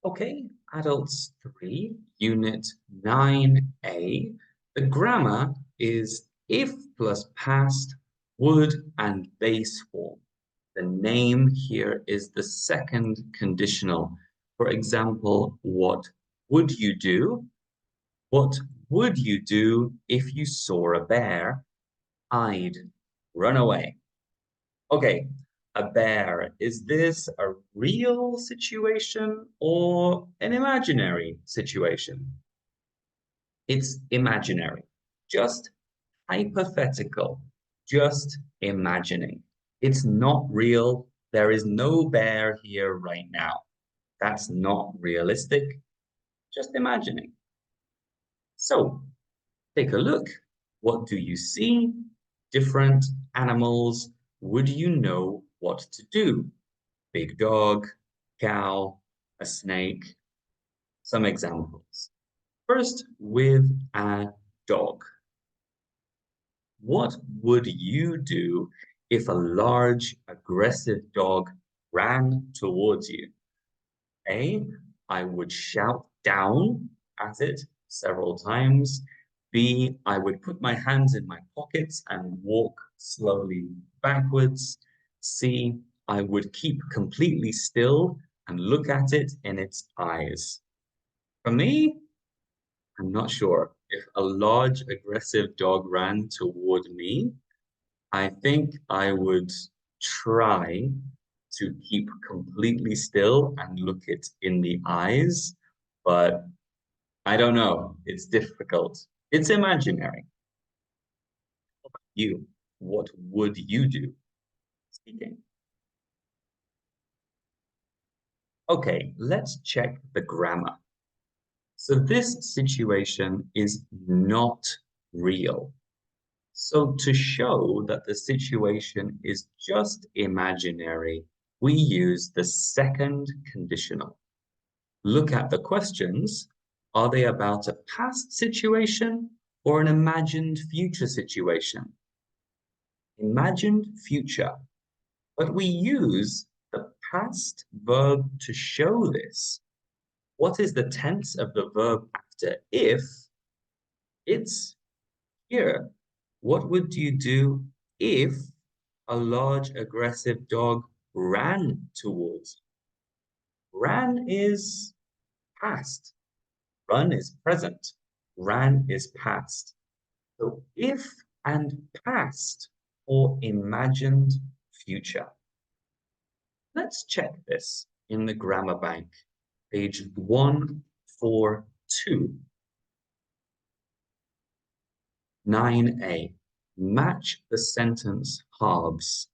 Okay, Adults 3, Unit 9a. The grammar is if plus past, would, and base form. The name here is the second conditional. For example, what would you do? What would you do if you saw a bear? I'd run away. Okay, a bear. Is this a real situation or an imaginary situation? It's imaginary, just hypothetical, just imagining. It's not real. There is no bear here right now. That's not realistic, just imagining. So, take a look. What do you see? Different animals. Would you know what to do? Big dog, cow, a snake. Some examples. First, with a dog. What would you do if a large, aggressive dog ran towards you? A, I would shout down at it several times. B, I would put my hands in my pockets and walk slowly backwards. C, I would keep completely still and look at it in its eyes. For me, I'm not sure. If a large, aggressive dog ran toward me, I think I would try to keep completely still and look it in the eyes, but I don't know. It's difficult. It's imaginary. You, what would you do? Speaking. Okay, let's check the grammar. So this situation is not real. So to show that the situation is just imaginary, we use the second conditional. Look at the questions. Are they about a past situation or an imagined future situation? Imagined future. But we use the past verb to show this. What is the tense of the verb after if? It's here. What would you do if a large aggressive dog ran towards you? Ran is past. Run is present. Ran is past. So if and past or imagined future. Let's check this in the grammar bank, page 142. 9a. Match the sentence halves.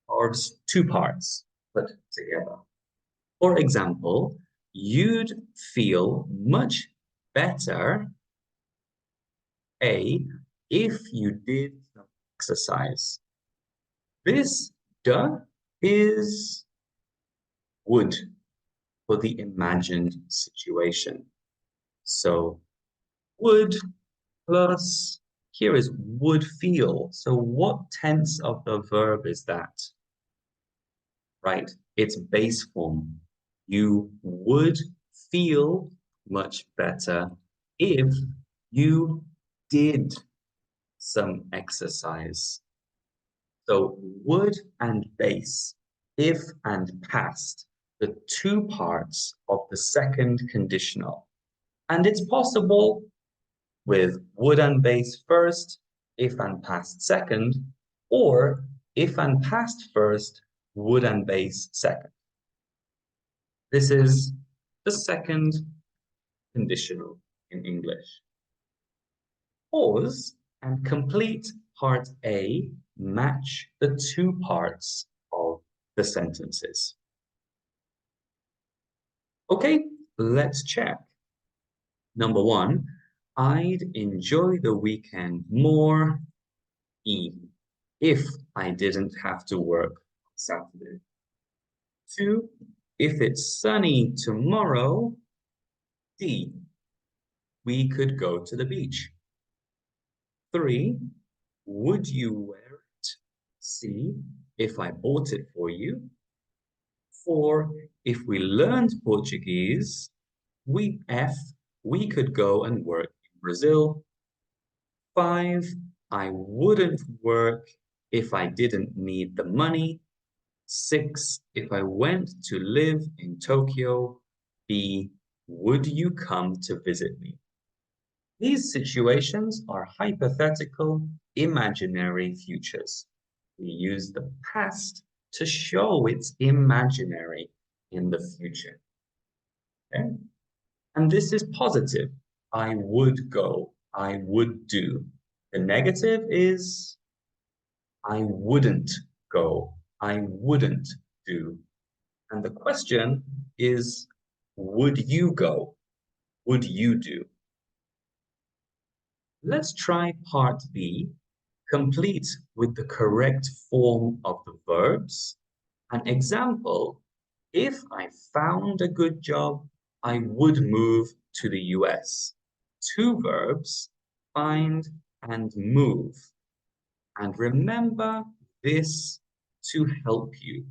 Halves, two parts put together. For example, you'd feel much better, A, if you did some exercise. This duh is would for the imagined situation. So would plus, here is would feel. So what tense of the verb is that? Right, it's base form. You would feel much better if you did some exercise. So would and base, if and past, the two parts of the second conditional. And it's possible with would and base first, if and past second, or if and past first, would and base second. This is the second conditional in English. Pause and complete part A match the two parts of the sentences. Okay, let's check. Number one, I'd enjoy the weekend more if I didn't have to work on Saturday. 2, if it's sunny tomorrow, D, we could go to the beach. 3, would you wear it? C, if I bought it for you. 4, if we learned Portuguese, We could go and work in Brazil. 5, I wouldn't work if I didn't need the money. 6, if I went to live in Tokyo. B, would you come to visit me? These situations are hypothetical, imaginary futures. We use the past to show it's imaginary in the future. Okay? And this is positive. I would go. I would do. The negative is I wouldn't go. I wouldn't do. And the question is, would you go? Would you do? Let's try part B, complete with the correct form of the verbs. An example, if I found a good job, I would move to the US. Two verbs, find and move. And remember this to help you.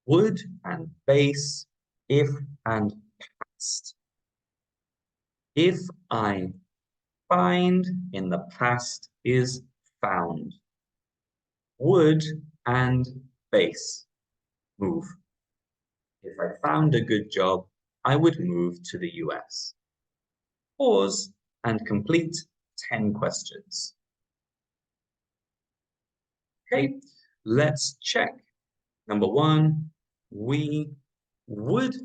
Would and base, if and past. If I find in the past is found. Would and base, move. If I found a good job, I would move to the US. Pause and complete 10 questions. Okay, let's check. Number 1, we would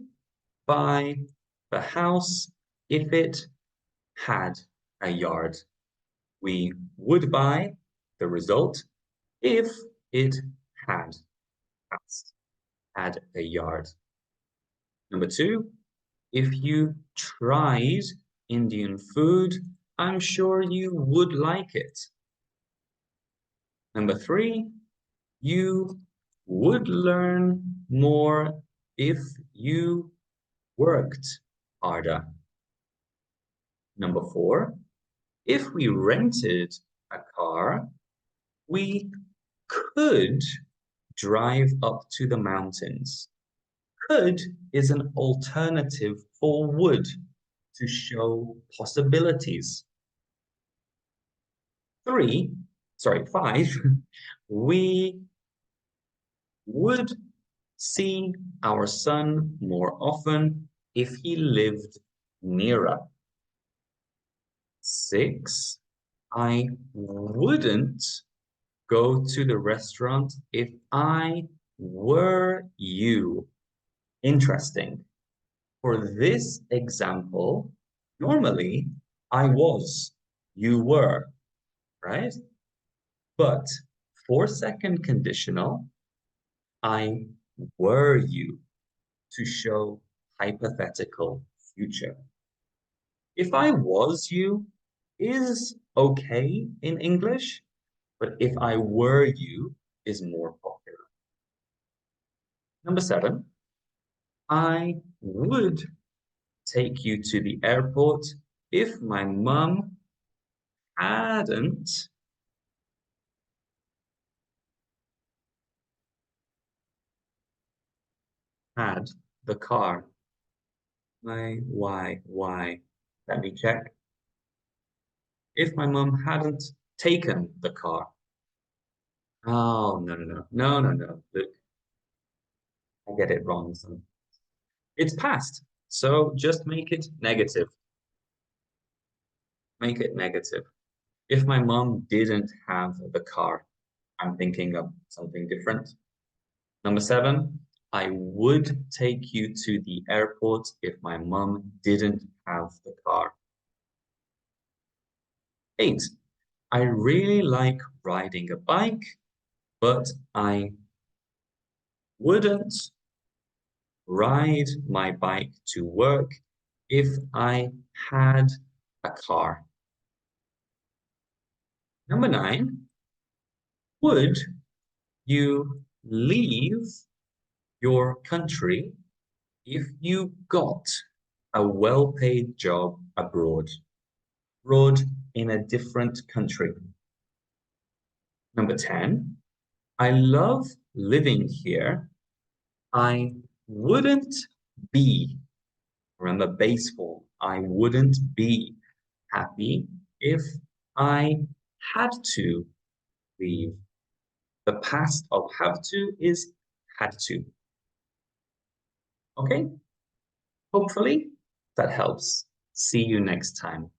buy the house if it had a yard. We would buy the result if it had passed, had a yard. Number 2, if you tried Indian food, I'm sure you would like it. Number 3, you would learn more if you worked harder. Number 4, if we rented a car, we could drive up to the mountains. Could is an alternative for would to show possibilities. 5, we would see our son more often if he lived nearer. 6, I wouldn't go to the restaurant if I were you. Interesting. For this example, normally I was, you were, right? But for second conditional, I were you to show hypothetical future. If I was you is okay in English, but if I were you is more popular. Number 7, I would take you to the airport if my mum hadn't had the car. Why? Let me check. If my mum hadn't taken the car. Oh, no. Look, I get it wrong. So it's past. So just make it negative. Make it negative. If my mum didn't have the car, I'm thinking of something different. Number 7, I would take you to the airport if my mum didn't have the car. 8, I really like riding a bike, but I wouldn't ride my bike to work if I had a car. Number 9, would you leave your country if you got a well-paid job abroad? Abroad in a different country. Number 10, I love living here. I wouldn't be Remember base form. I wouldn't be happy if I had to leave. The past of have to is had to. Okay? Hopefully that helps. See you next time.